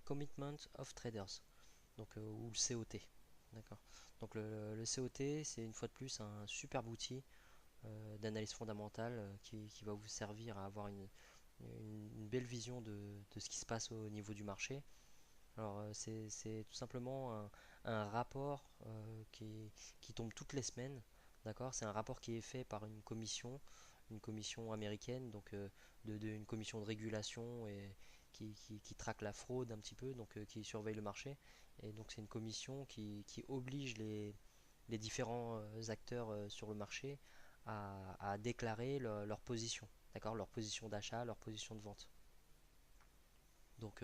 Commitment of Traders, donc ou le COT. D'accord. Donc le COT, c'est une fois de plus un superbe outil d'analyse fondamentale qui va vous servir à avoir une belle vision de ce qui se passe au niveau du marché. Alors c'est tout simplement un rapport qui tombe toutes les semaines, d'accord? C'est un rapport qui est fait par une commission américaine, donc une commission de régulation et qui traque la fraude un petit peu, donc qui surveille le marché. Et donc c'est une commission qui oblige les différents acteurs sur le marché à déclarer leur position, d'accord? Leur position d'achat, leur position de vente. Donc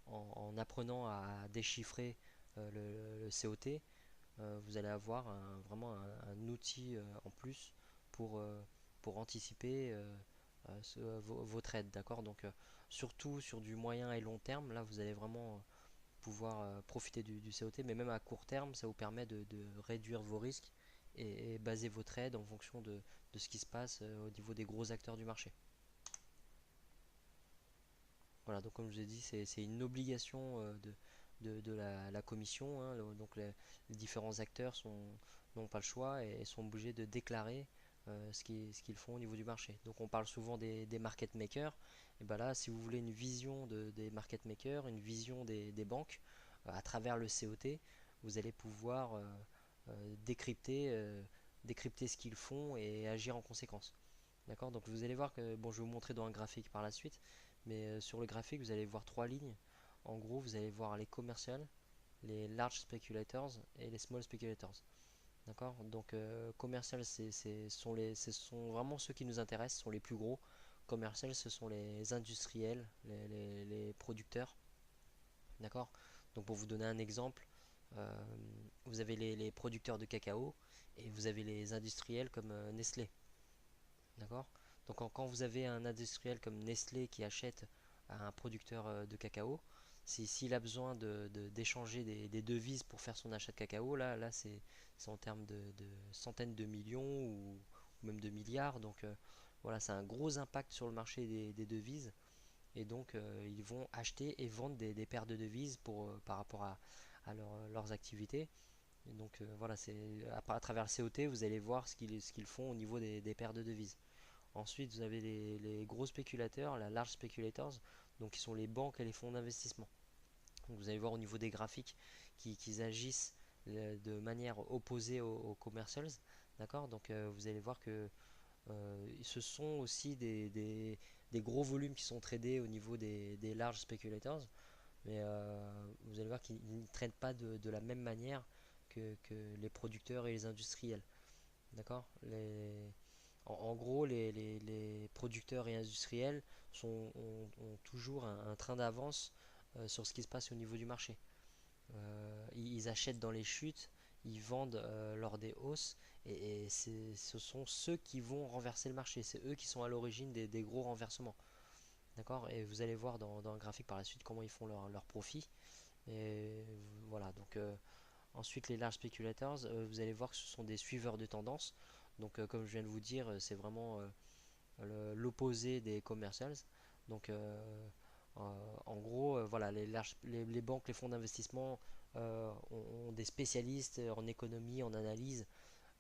en apprenant à déchiffrer le COT, vous allez avoir vraiment un outil en plus pour, euh, pour anticiper vos trades, d'accord? Donc surtout sur du moyen et long terme, là vous allez vraiment pouvoir profiter du COT, mais même à court terme, ça vous permet de réduire vos risques et baser vos trades en fonction de ce qui se passe au niveau des gros acteurs du marché. Voilà, donc comme je vous ai dit, c'est une obligation de la commission, hein. Donc les différents acteurs n'ont pas le choix et sont obligés de déclarer ce qu'ils font au niveau du marché. Donc on parle souvent des market makers. Et ben là, si vous voulez une vision des market makers, une vision des banques à travers le COT, vous allez pouvoir décrypter ce qu'ils font et agir en conséquence. D'accord? Donc vous allez voir que, bon, je vais vous montrer dans un graphique par la suite, mais sur le graphique, vous allez voir trois lignes. En gros, vous allez voir les commercial, les large speculators et les small speculators. D'accord? Donc commercial, ce sont vraiment ceux qui nous intéressent, ce sont les plus gros. Commercial, ce sont les industriels, les producteurs. D'accord? Donc pour vous donner un exemple, euh, vous avez les producteurs de cacao et vous avez les industriels comme Nestlé. D'accord? Donc quand vous avez un industriel comme Nestlé qui achète à un producteur de cacao, s'il a besoin d'échanger des devises pour faire son achat de cacao, là c'est en termes de centaines de millions ou même de milliards. Donc voilà, c'est un gros impact sur le marché des devises. Et donc ils vont acheter et vendre des paires de devises par rapport à leurs activités. Et donc voilà, à travers le COT, vous allez voir ce qu'ils font au niveau des paires de devises. Ensuite, vous avez les gros spéculateurs, la large speculators, donc qui sont les banques et les fonds d'investissement. Donc vous allez voir au niveau des graphiques qu'ils agissent de manière opposée aux commercials. D'accord? Donc vous allez voir que ce sont aussi des gros volumes qui sont tradés au niveau des large speculators, mais vous allez voir qu'ils ne traitent pas de la même manière que les producteurs et les industriels. D'accord? En gros, les producteurs et industriels ont toujours un train d'avance sur ce qui se passe au niveau du marché. Ils achètent dans les chutes, ils vendent lors des hausses, et ce sont ceux qui vont renverser le marché. C'est eux qui sont à l'origine des gros renversements. D'accord? Et vous allez voir dans un graphique par la suite comment ils font leur profit. Et voilà, donc ensuite, les large speculators, vous allez voir que ce sont des suiveurs de tendance. Donc, comme je viens de vous dire, c'est vraiment l'opposé des commercials. Donc, en gros, voilà, les banques, les fonds d'investissement ont des spécialistes en économie, en analyse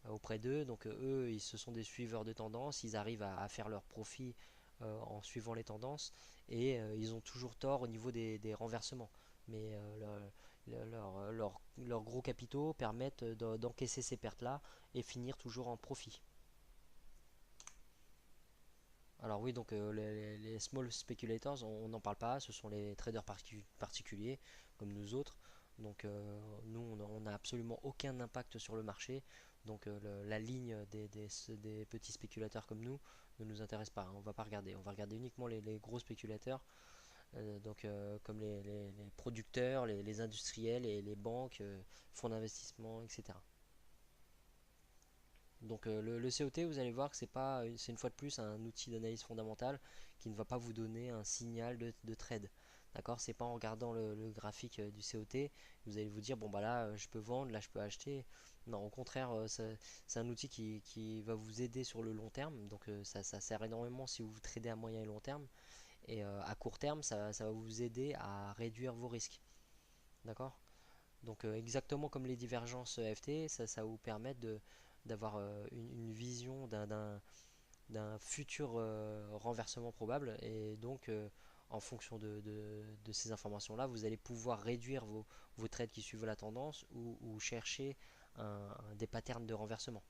auprès d'eux. Donc, eux, ce sont des suiveurs de tendance. Ils arrivent à faire leur profit en suivant les tendances et ils ont toujours tort au niveau des renversements. Mais leurs gros capitaux permettent d'encaisser ces pertes-là et finir toujours en profit. Alors oui, donc les small speculators, on n'en parle pas, ce sont les traders particuliers comme nous autres. Donc nous, on n'a absolument aucun impact sur le marché. Donc la ligne des petits spéculateurs comme nous ne nous intéresse pas, hein. On va pas regarder. On va regarder uniquement les gros spéculateurs, donc comme les producteurs, les industriels et les banques, fonds d'investissement, etc. Donc le COT, vous allez voir que c'est une fois de plus un outil d'analyse fondamentale qui ne va pas vous donner un signal de trade. D'accord? C'est pas en regardant le graphique du COT, vous allez vous dire bon bah là je peux vendre, là je peux acheter. Non, au contraire, c'est un outil qui va vous aider sur le long terme. Donc ça sert énormément si vous tradez à moyen et long terme. Et à court terme, ça va vous aider à réduire vos risques. D'accord? Donc exactement comme les divergences EFT, ça va vous permettre d'avoir une vision d'un futur renversement probable. Et donc en fonction de ces informations-là, vous allez pouvoir réduire vos trades qui suivent la tendance ou chercher des patterns de renversement.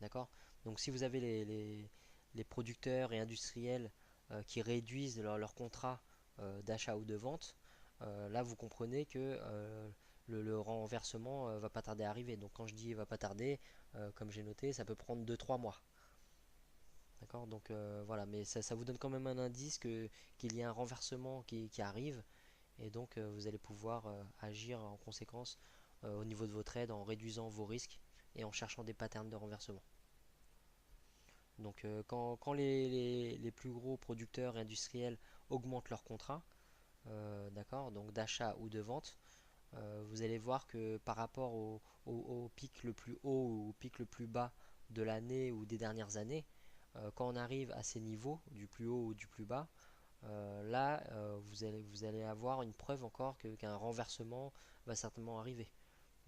D'accord? Donc si vous avez les producteurs et industriels qui réduisent leur contrat d'achat ou de vente, là vous comprenez que le renversement va pas tarder à arriver. Donc quand je dis va pas tarder, comme j'ai noté, ça peut prendre 2 3 mois. D'accord? Donc voilà, mais ça vous donne quand même un indice qu'il y a un renversement qui arrive et donc vous allez pouvoir agir en conséquence au niveau de vos trades en réduisant vos risques et en cherchant des patterns de renversement. Donc quand les plus gros producteurs et industriels augmentent leurs contrats, d'accord, donc d'achat ou de vente, vous allez voir que par rapport au pic le plus haut ou au pic le plus bas de l'année ou des dernières années, quand on arrive à ces niveaux, du plus haut ou du plus bas, là vous allez avoir une preuve encore qu'un renversement va certainement arriver.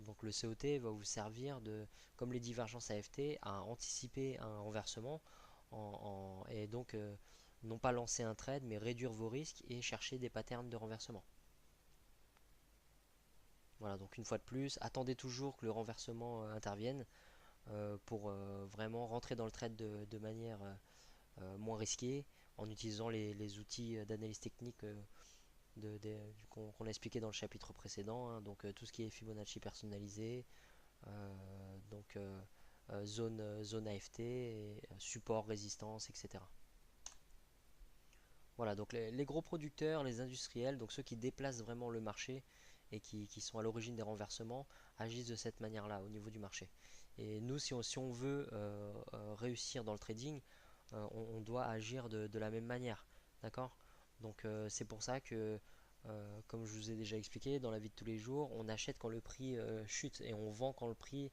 Donc le COT va vous servir comme les divergences AFT, à anticiper un renversement et donc non pas lancer un trade, mais réduire vos risques et chercher des patterns de renversement. Voilà, donc une fois de plus, attendez toujours que le renversement intervienne pour vraiment rentrer dans le trade de manière moins risquée en utilisant les outils d'analyse technique qu'on a expliqué dans le chapitre précédent, hein, donc tout ce qui est Fibonacci personnalisé, donc zone AFT, et, support, résistance, etc. Voilà, donc les gros producteurs, les industriels, donc ceux qui déplacent vraiment le marché et qui sont à l'origine des renversements, agissent de cette manière-là au niveau du marché. Et nous, si on veut réussir dans le trading, on doit agir de la même manière. D'accord? Donc c'est pour ça que, comme je vous ai déjà expliqué, dans la vie de tous les jours, on achète quand le prix chute et on vend quand le prix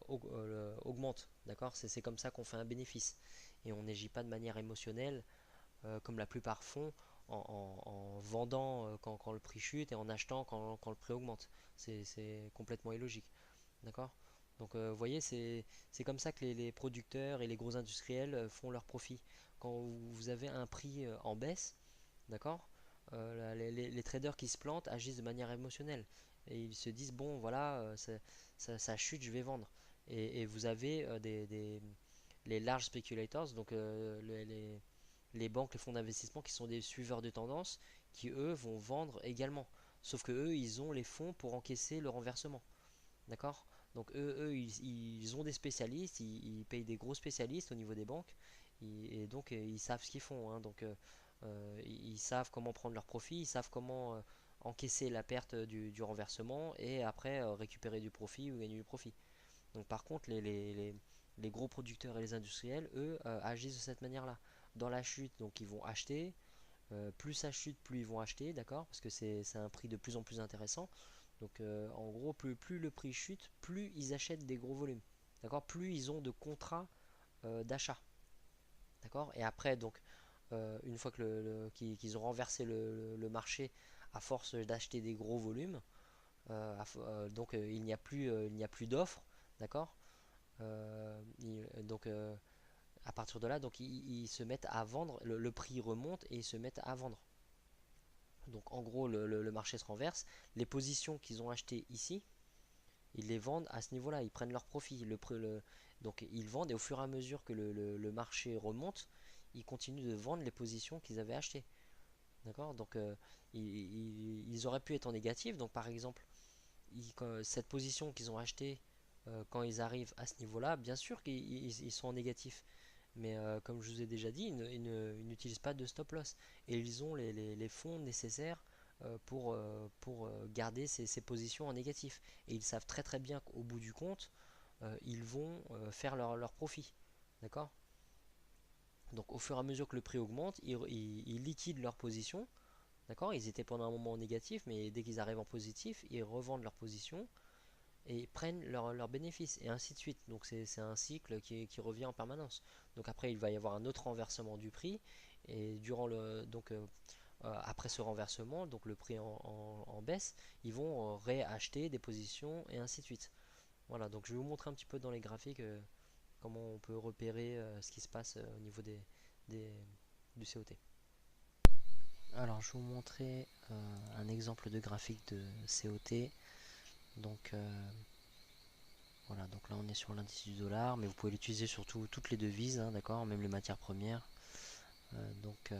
augmente. D'accord? C'est comme ça qu'on fait un bénéfice. Et on n'agit pas de manière émotionnelle comme la plupart font, en vendant quand le prix chute et en achetant quand le prix augmente. C'est complètement illogique. D'accord? Donc vous voyez, c'est comme ça que les producteurs et les gros industriels font leur profit. Quand vous avez un prix en baisse, d'accord? Les traders qui se plantent agissent de manière émotionnelle. Et ils se disent, bon voilà, ça chute, je vais vendre. Et vous avez les large speculators, donc les banques, les fonds d'investissement qui sont des suiveurs de tendance, qui eux vont vendre également. Sauf que eux, ils ont les fonds pour encaisser le renversement. D'accord? Donc ils ont des spécialistes, ils payent des gros spécialistes au niveau des banques, et donc ils savent ce qu'ils font, hein. Donc ils savent comment prendre leur profit, ils savent comment encaisser la perte du renversement et après récupérer du profit ou gagner du profit. Donc par contre, les gros producteurs et les industriels, eux, agissent de cette manière-là. Dans la chute, donc ils vont acheter. Plus ça chute, plus ils vont acheter, d'accord? Parce que c'est un prix de plus en plus intéressant. Donc en gros, plus le prix chute, plus ils achètent des gros volumes. D'accord? Plus ils ont de contrats d'achat. D'accord? Et après, donc, une fois qu'ils ont renversé le marché à force d'acheter des gros volumes, donc il n'y a plus d'offres. D'accord? Donc à partir de là, donc ils se mettent à vendre, le prix remonte et ils se mettent à vendre. Donc en gros, le marché se renverse. Les positions qu'ils ont achetées ici, ils les vendent à ce niveau-là. Ils prennent leur profit. Donc ils vendent et au fur et à mesure que le marché remonte, ils continuent de vendre les positions qu'ils avaient achetées. D'accord? Donc ils auraient pu être en négatif. Donc par exemple, cette position qu'ils ont achetée quand ils arrivent à ce niveau-là, bien sûr qu'ils sont en négatif. Mais comme je vous ai déjà dit, ils n'utilisent pas de stop loss. Et ils ont les fonds nécessaires pour garder ces positions en négatif. Et ils savent très très bien qu'au bout du compte, ils vont faire leur profit. D'accord? Donc au fur et à mesure que le prix augmente, ils liquident leur position. D'accord? Ils étaient pendant un moment en négatif, mais dès qu'ils arrivent en positif, ils revendent leur position et prennent leurs bénéfices et ainsi de suite. Donc c'est un cycle qui revient en permanence. Donc après il va y avoir un autre renversement du prix et durant après ce renversement, donc le prix en baisse, ils vont réacheter des positions et ainsi de suite. Voilà, donc je vais vous montrer un petit peu dans les graphiques comment on peut repérer ce qui se passe au niveau des, du COT. Alors je vais vous montrer un exemple de graphique de COT. Donc voilà, donc là on est sur l'indice du dollar, mais vous pouvez l'utiliser sur toutes les devises, hein, d'accord, même les matières premières. Voilà, donc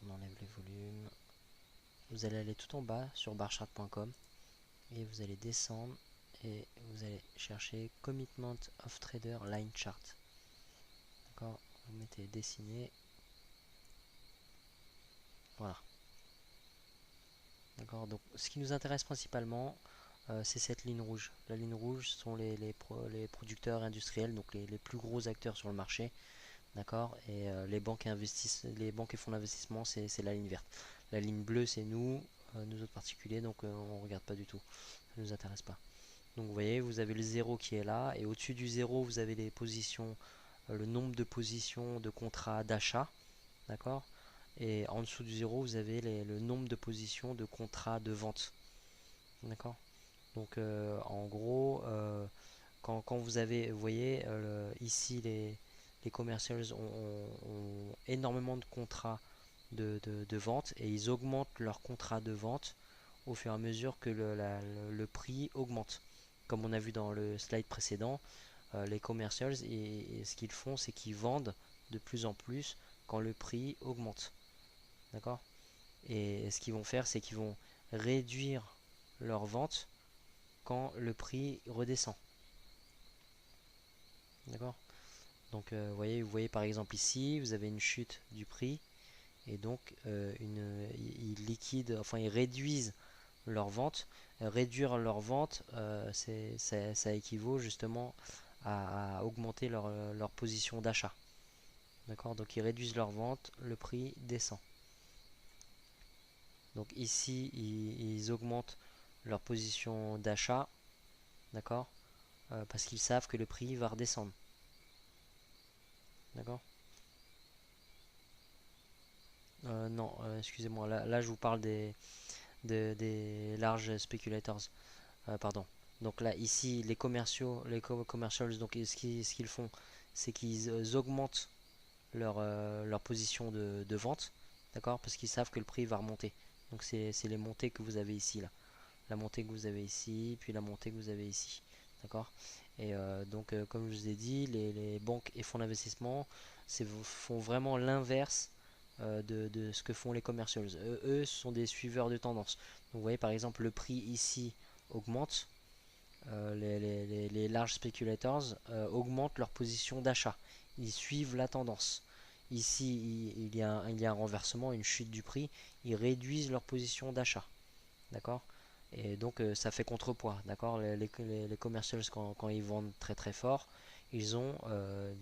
on enlève les volumes. Vous allez aller tout en bas sur barchart.com et vous allez descendre et vous allez chercher Commitment of Trader Line Chart. D'accord, vous mettez dessiner. Voilà. D'accord, donc ce qui nous intéresse principalement, c'est cette ligne rouge. La ligne rouge sont les producteurs industriels, donc les plus gros acteurs sur le marché. D'accord, et les banques et fonds d'investissement, c'est la ligne verte. La ligne bleue, c'est nous autres particuliers, donc on ne regarde pas du tout. Ça ne nous intéresse pas. Donc vous voyez, vous avez le 0 qui est là, et au-dessus du 0, vous avez les positions, le nombre de positions de contrats d'achat. D'accord, et en dessous du 0, vous avez le nombre de positions de contrats de vente. D'accord, donc en gros, quand vous avez, vous voyez, ici les commercials ont énormément de contrats de vente et ils augmentent leurs contrats de vente au fur et à mesure que le prix augmente. Comme on a vu dans le slide précédent, les commercials, et ce qu'ils font, c'est qu'ils vendent de plus en plus quand le prix augmente. D'accord, et ce qu'ils vont faire, c'est qu'ils vont réduire leur vente quand le prix redescend. D'accord, donc vous voyez par exemple ici, vous avez une chute du prix et donc ils liquident, enfin ils réduisent leur vente. Réduire leur vente, ça équivaut justement à augmenter leur position d'achat. D'accord, donc ils réduisent leur vente, le prix descend. Donc ici, ils augmentent leur position d'achat, d'accord, parce qu'ils savent que le prix va redescendre. D'accord. Non, excusez-moi, là je vous parle des large speculators. Pardon. Donc là, ici, les commercials, donc ce qu'ils font, c'est qu'ils augmentent leur position de vente, d'accord, parce qu'ils savent que le prix va remonter. Donc c'est les montées que vous avez ici, là. La montée que vous avez ici, puis la montée que vous avez ici. D'accord. Et donc, comme je vous ai dit, les banques et fonds d'investissement font vraiment l'inverse de ce que font les commercials. Eux, ce sont des suiveurs de tendance. Donc, vous voyez, par exemple, le prix ici augmente. Les large speculators augmentent leur position d'achat. Ils suivent la tendance. Ici, il y a un renversement, une chute du prix. Ils réduisent leur position d'achat. D'accord, et donc ça fait contrepoids. D'accord, les commercials, quand ils vendent très très fort, ils ont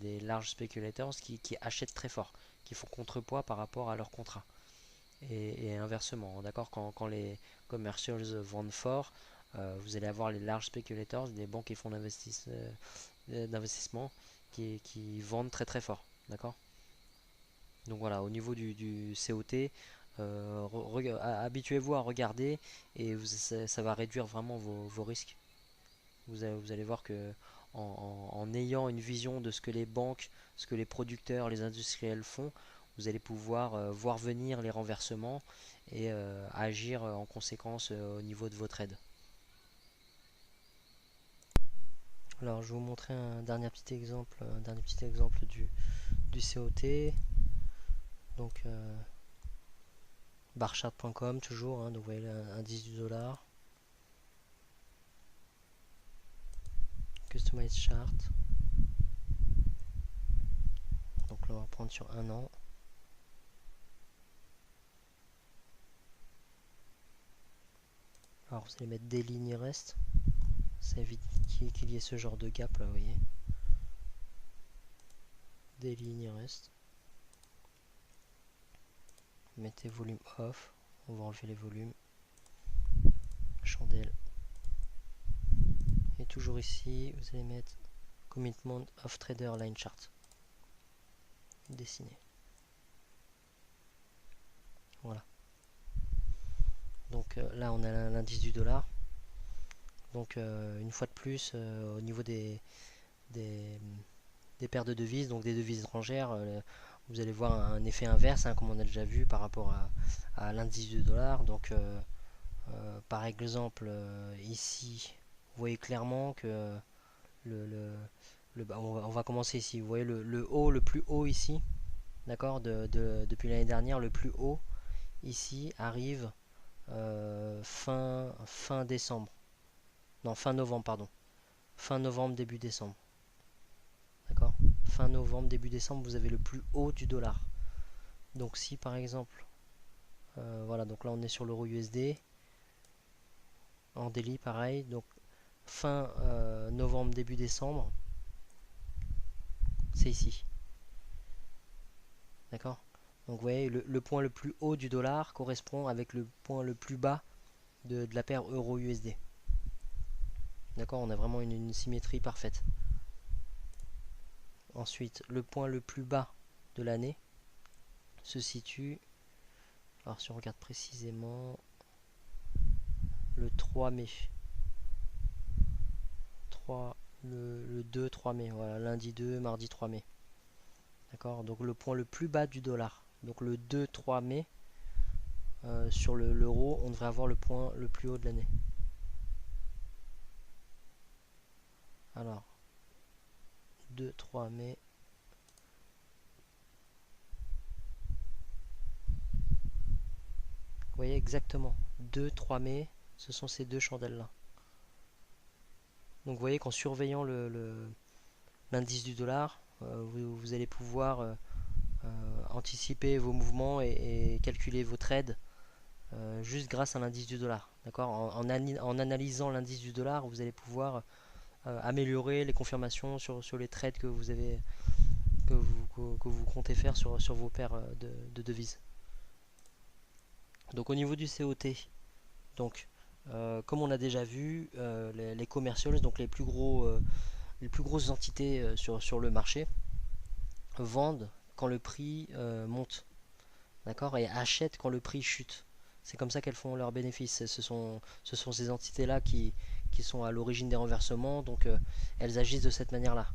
des large speculators qui achètent très fort, qui font contrepoids par rapport à leur contrat, et inversement. D'accord, quand les commercials vendent fort, vous allez avoir les large speculators, des banques et fonds d'investissement qui vendent très très fort. D'accord, donc voilà, au niveau du COT, habituez-vous à regarder et ça va réduire vraiment vos risques. Vous allez voir que en ayant une vision de ce que les banques, ce que les producteurs, les industriels font, vous allez pouvoir voir venir les renversements et agir en conséquence au niveau de votre aide. Alors je vais vous montrer un dernier petit exemple du COT. Donc barchart.com toujours, hein, donc vous voyez l'indice du dollar. Customize chart. Donc là on va prendre sur un an. Alors vous allez mettre des lignes et reste. Ça évite qu'il y ait ce genre de gap là, vous voyez. Des lignes et reste. Mettez volume off. On va enlever les volumes. Chandelle. Et toujours ici, vous allez mettre Commitment of Trader Line Chart. Dessiner. Voilà. Donc là on a l'indice du dollar. Donc une fois de plus, au niveau des, des paires de devises, donc des devises étrangères, vous allez voir un effet inverse, hein, comme on a déjà vu par rapport à l'indice du dollar. Donc par exemple ici, vous voyez clairement que on va commencer ici. Vous voyez le haut, le plus haut ici, d'accord, depuis l'année dernière, le plus haut ici arrive fin décembre. Non, fin novembre, pardon. Fin novembre, début décembre. D'accord? Fin novembre, début décembre, vous avez le plus haut du dollar. Donc si par exemple, voilà, donc là on est sur l'euro USD, en daily pareil, donc fin novembre, début décembre, c'est ici. D'accord? Donc vous voyez, le point le plus haut du dollar correspond avec le point le plus bas de la paire euro-USD. D'accord? On a vraiment une symétrie parfaite. Ensuite, le point le plus bas de l'année se situe, alors si on regarde précisément, le 3 mai. Le 2-3 mai, voilà, lundi 2, mardi 3 mai. D'accord? Donc le point le plus bas du dollar. Donc le 2-3 mai, sur l'euro, on devrait avoir le point le plus haut de l'année. Alors, 2-3 mai. Vous voyez exactement, 2-3 mai, ce sont ces deux chandelles-là. Donc vous voyez qu'en surveillant l'indice du dollar, vous allez pouvoir anticiper vos mouvements et calculer vos trades juste grâce à l'indice du dollar. D'accord? En analysant l'indice du dollar, vous allez pouvoir améliorer les confirmations sur les trades que vous avez que vous comptez faire sur vos paires de devises. Donc au niveau du COT, donc comme on a déjà vu, les commercials, donc les plus grosses entités sur le marché, vendent quand le prix monte, d'accord, et achètent quand le prix chute. C'est comme ça qu'elles font leurs bénéfices. Ce sont ces entités-là qui sont à l'origine des renversements, donc elles agissent de cette manière-là.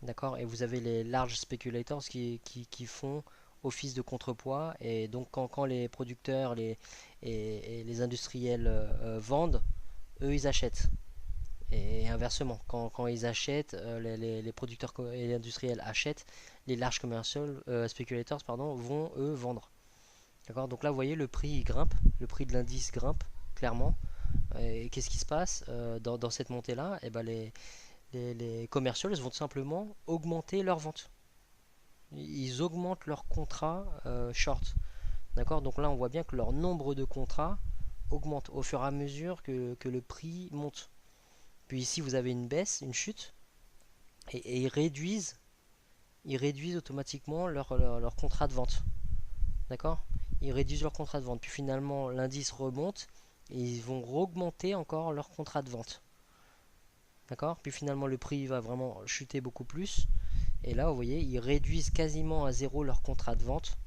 D'accord? Et vous avez les large speculators qui font office de contrepoids. Et donc quand les producteurs et les industriels vendent, eux ils achètent. Et inversement, quand ils achètent, les producteurs et les industriels achètent, les large commercial speculators pardon, vont eux vendre. D'accord? Donc là vous voyez le prix il grimpe, le prix de l'indice grimpe clairement. Et qu'est-ce qui se passe dans cette montée-là? Et ben les commercials vont tout simplement augmenter leurs ventes. Ils augmentent leurs contrats short. D'accord? Donc là, on voit bien que leur nombre de contrats augmente au fur et à mesure que le prix monte. Puis ici, vous avez une baisse, une chute, et ils réduisent automatiquement leur contrat de vente. D'accord? Ils réduisent leur contrat de vente. Puis finalement, l'indice remonte et ils vont augmenter encore leur contrat de vente. D'accord? Puis finalement, le prix va vraiment chuter beaucoup plus. Et là, vous voyez, ils réduisent quasiment à zéro leur contrat de vente.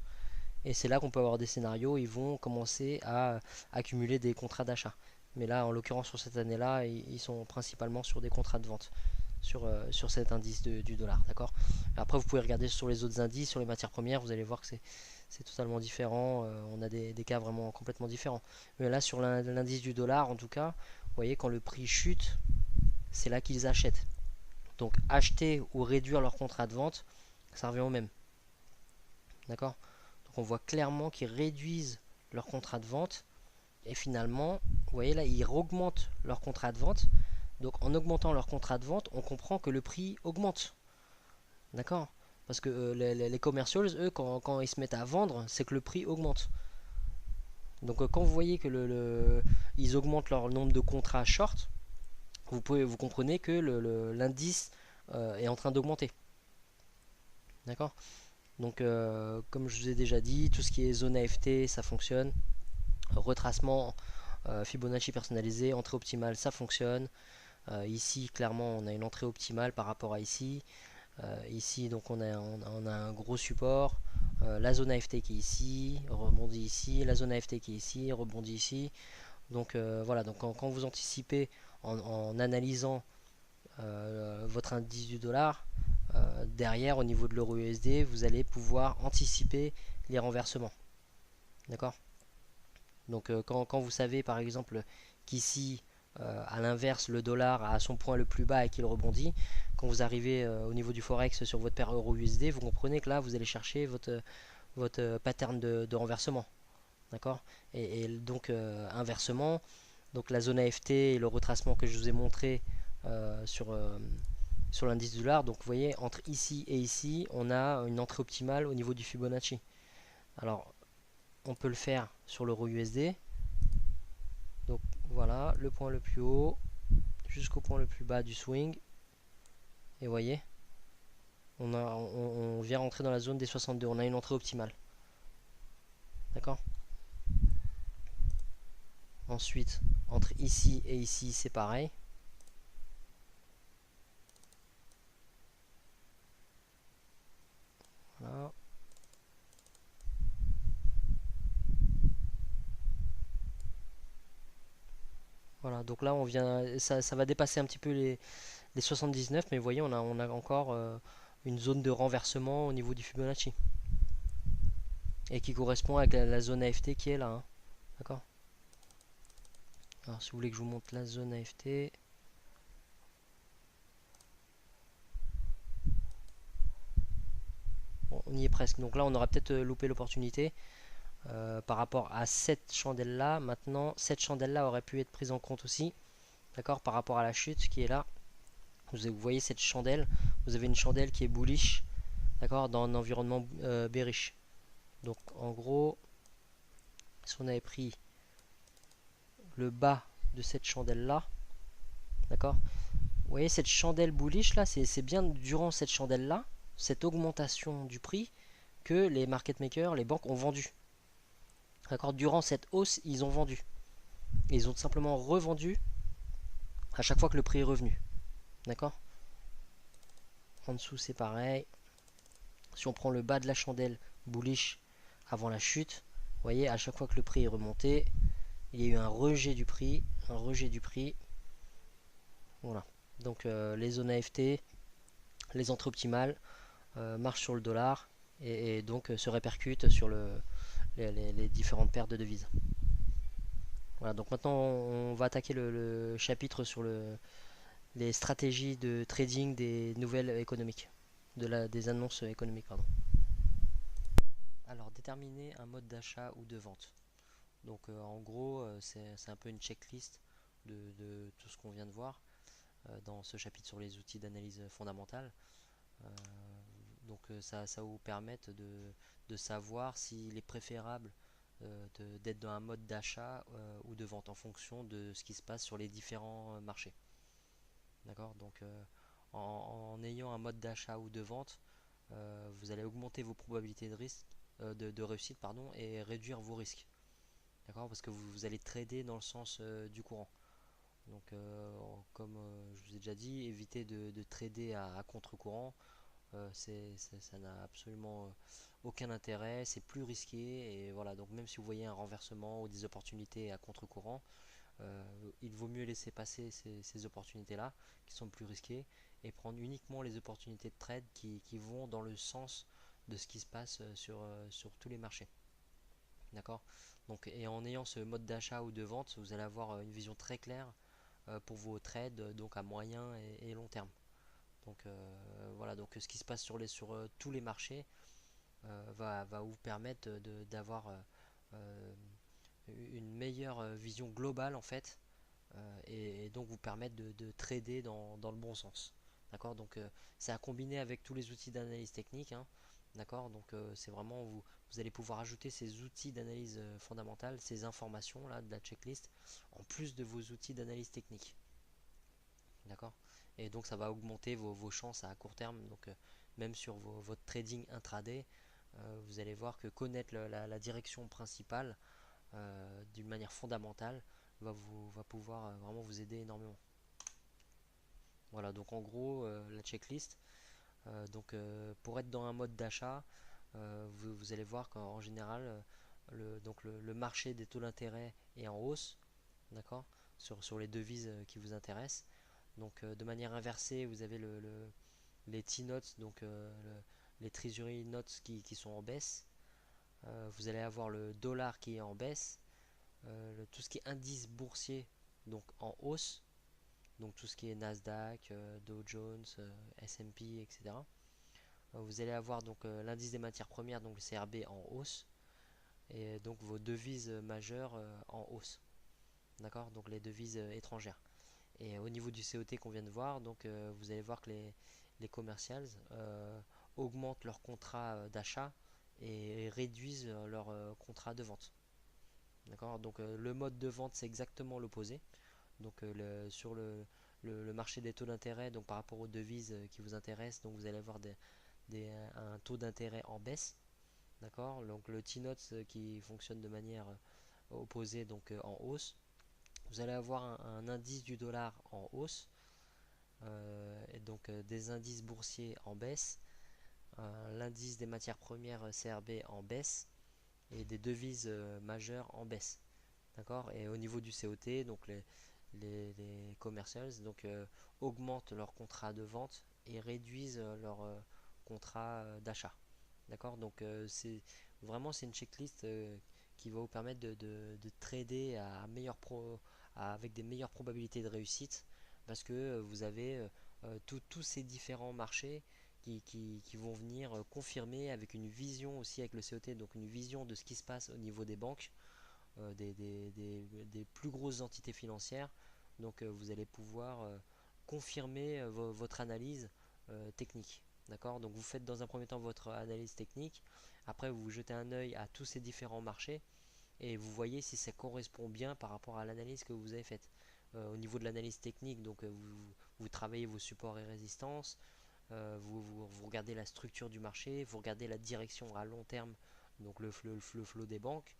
Et c'est là qu'on peut avoir des scénarios où ils vont commencer à accumuler des contrats d'achat. Mais là, en l'occurrence, sur cette année-là, ils sont principalement sur des contrats de vente, sur cet indice du dollar. D'accord? Après, vous pouvez regarder sur les autres indices, sur les matières premières, vous allez voir que c'est totalement différent. On a des cas vraiment complètement différents. Mais là, sur l'indice du dollar, en tout cas, vous voyez, quand le prix chute, c'est là qu'ils achètent. Donc acheter ou réduire leur contrat de vente, ça revient au même. D'accord? Donc on voit clairement qu'ils réduisent leur contrat de vente et finalement, vous voyez là, ils augmentent leur contrat de vente. Donc en augmentant leur contrat de vente, on comprend que le prix augmente. D'accord? Parce que les commercials, eux, quand ils se mettent à vendre, c'est que le prix augmente. Donc quand vous voyez que ils augmentent leur nombre de contrats short, vous comprenez que l'indice est en train d'augmenter. D'accord? Donc, comme je vous ai déjà dit, tout ce qui est zone AFT, ça fonctionne. Retracement Fibonacci personnalisé, entrée optimale, ça fonctionne. Ici, clairement, on a une entrée optimale par rapport à ici. Ici, donc, on a un gros support. la zone AFT qui est ici, rebondit ici, la zone AFT qui est ici, rebondit ici. Donc voilà, donc quand vous anticipez en analysant votre indice du dollar, derrière au niveau de l'euro USD, vous allez pouvoir anticiper les renversements. D'accord. Donc quand vous savez par exemple qu'ici, à l'inverse, le dollar a son point le plus bas et qu'il rebondit, quand vous arrivez au niveau du forex sur votre paire euro USD, vous comprenez que là vous allez chercher votre pattern de renversement. D'accord. Et donc inversement, donc la zone AFT et le retracement que je vous ai montré sur l'indice du dollar, donc vous voyez entre ici et ici on a une entrée optimale au niveau du Fibonacci. Alors on peut le faire sur l'euro USD. Donc voilà, le point le plus haut jusqu'au point le plus bas du swing. Et vous voyez, on vient rentrer dans la zone des 62. On a une entrée optimale. D'accord. Ensuite, entre ici et ici, c'est pareil. Voilà. Voilà, donc là on vient, ça va dépasser un petit peu les 79, mais vous voyez, on a encore une zone de renversement au niveau du Fibonacci. Et qui correspond avec la zone AFT qui est là. Hein. D'accord. Alors si vous voulez que je vous montre la zone AFT. Bon, on y est presque. Donc là on aura peut-être loupé l'opportunité. Par rapport à cette chandelle là. Maintenant, cette chandelle là aurait pu être prise en compte aussi, d'accord, par rapport à la chute qui est là. Vous voyez cette chandelle, vous avez une chandelle qui est bullish, d'accord, dans un environnement bearish. Donc en gros, si on avait pris le bas de cette chandelle là, d'accord, vous voyez cette chandelle bullish là, c'est bien durant cette chandelle là, cette augmentation du prix, que les market makers, les banques ont vendu. D'accord, durant cette hausse, ils ont vendu. Et ils ont tout simplement revendu à chaque fois que le prix est revenu. D'accord. En dessous, c'est pareil. Si on prend le bas de la chandelle bullish avant la chute, vous voyez, à chaque fois que le prix est remonté, il y a eu un rejet du prix, un rejet du prix. Voilà. Donc les zones AFT, les entrées optimales marchent sur le dollar et donc se répercutent sur les différentes paires de devises. Voilà, donc maintenant on va attaquer le chapitre sur les stratégies de trading des nouvelles économiques, des annonces économiques, pardon. Alors, déterminer un mode d'achat ou de vente. Donc, en gros, c'est un peu une checklist de tout ce qu'on vient de voir dans ce chapitre sur les outils d'analyse fondamentale. Euh, donc, ça va vous permettre de savoir s'il est préférable d'être dans un mode d'achat ou de vente en fonction de ce qui se passe sur les différents marchés. D'accord. Donc, en ayant un mode d'achat ou de vente, vous allez augmenter vos probabilités de risque, de réussite, pardon, et réduire vos risques. D'accord. Parce que vous allez trader dans le sens du courant. Donc, comme je vous ai déjà dit, évitez de trader à contre-courant. Ça n'a absolument aucun intérêt, c'est plus risqué. Et voilà, donc même si vous voyez un renversement ou des opportunités à contre-courant, il vaut mieux laisser passer ces opportunités-là qui sont plus risquées et prendre uniquement les opportunités de trade qui vont dans le sens de ce qui se passe sur tous les marchés. D'accord. Donc, et en ayant ce mode d'achat ou de vente, vous allez avoir une vision très claire pour vos trades donc à moyen et long terme. Donc voilà, donc ce qui se passe sur tous les marchés va vous permettre d'avoir une meilleure vision globale en fait et donc vous permettre de trader dans le bon sens. D'accord. Donc c'est à combiner avec tous les outils d'analyse technique. Hein. D'accord. Donc c'est vraiment vous allez pouvoir ajouter ces outils d'analyse fondamentale, ces informations là de la checklist, en plus de vos outils d'analyse technique. D'accord. Et donc ça va augmenter vos chances à court terme. Donc même sur votre trading intraday, vous allez voir que connaître la direction principale d'une manière fondamentale va pouvoir vraiment vous aider énormément. Voilà, donc en gros la checklist. Donc pour être dans un mode d'achat, vous allez voir qu'en général, le marché des taux d'intérêt est en hausse, d'accord, sur les devises qui vous intéressent. Donc de manière inversée, vous avez les T-notes, donc les Treasury notes qui sont en baisse. Vous allez avoir le dollar qui est en baisse, tout ce qui est indice boursier donc en hausse, donc tout ce qui est Nasdaq, Dow Jones, S&P, etc. Vous allez avoir donc l'indice des matières premières, donc le CRB en hausse, et donc vos devises majeures en hausse, d'accord, donc les devises étrangères. Et au niveau du COT qu'on vient de voir, donc vous allez voir que les commercials augmentent leurs contrats d'achat et réduisent leurs contrats de vente. D'accord. Donc le mode de vente c'est exactement l'opposé. Donc sur le marché des taux d'intérêt, donc par rapport aux devises qui vous intéressent, donc vous allez avoir un taux d'intérêt en baisse. D'accord. Donc le T-notes qui fonctionne de manière opposée, donc en hausse. Vous allez avoir un indice du dollar en hausse, et donc des indices boursiers en baisse, l'indice des matières premières CRB en baisse et des devises majeures en baisse. D'accord. Et au niveau du COT, donc les commercials donc, augmentent leur contrat de vente et réduisent leur contrat d'achat. D'accord. Donc c'est une checklist qui va vous permettre de trader avec des meilleures probabilités de réussite parce que vous avez tous ces différents marchés qui vont venir confirmer avec une vision aussi avec le COT, donc une vision de ce qui se passe au niveau des banques, des plus grosses entités financières. Donc vous allez pouvoir confirmer votre analyse technique. D'accord. Donc vous faites dans un premier temps votre analyse technique, après vous jetez un œil à tous ces différents marchés et vous voyez si ça correspond bien par rapport à l'analyse que vous avez faite. Au niveau de l'analyse technique, donc vous travaillez vos supports et résistances, vous regardez la structure du marché, vous regardez la direction à long terme, donc le flow des banques.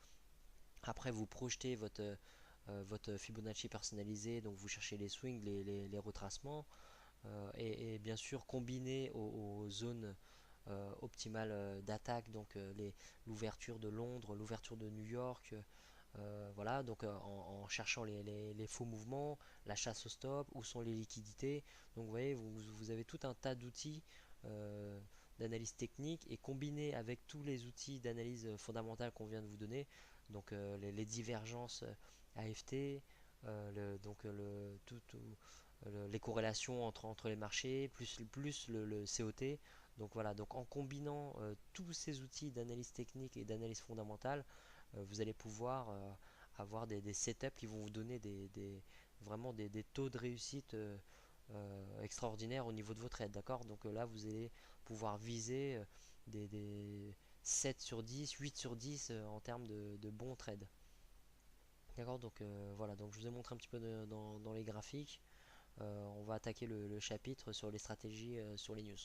Après, vous projetez votre Fibonacci personnalisé, donc vous cherchez les swings, les retracements, et bien sûr combiné aux zones optimales d'attaque, donc l'ouverture de Londres, l'ouverture de New York, voilà, donc en cherchant les faux mouvements, la chasse au stop, où sont les liquidités. Donc vous voyez, vous avez tout un tas d'outils euh, d'analyse technique et combiné avec tous les outils d'analyse fondamentale qu'on vient de vous donner, donc les divergences AFT, les corrélations entre les marchés, plus le COT. Donc voilà, donc en combinant tous ces outils d'analyse technique et d'analyse fondamentale, vous allez pouvoir avoir des setups qui vont vous donner vraiment des taux de réussite extraordinaires au niveau de votre trades. D'accord. Donc là, vous allez pouvoir viser des 7 sur 10, 8 sur 10 en termes de bons trades. D'accord. Donc voilà, donc je vous ai montré un petit peu dans les graphiques. On va attaquer le chapitre sur les stratégies sur les news.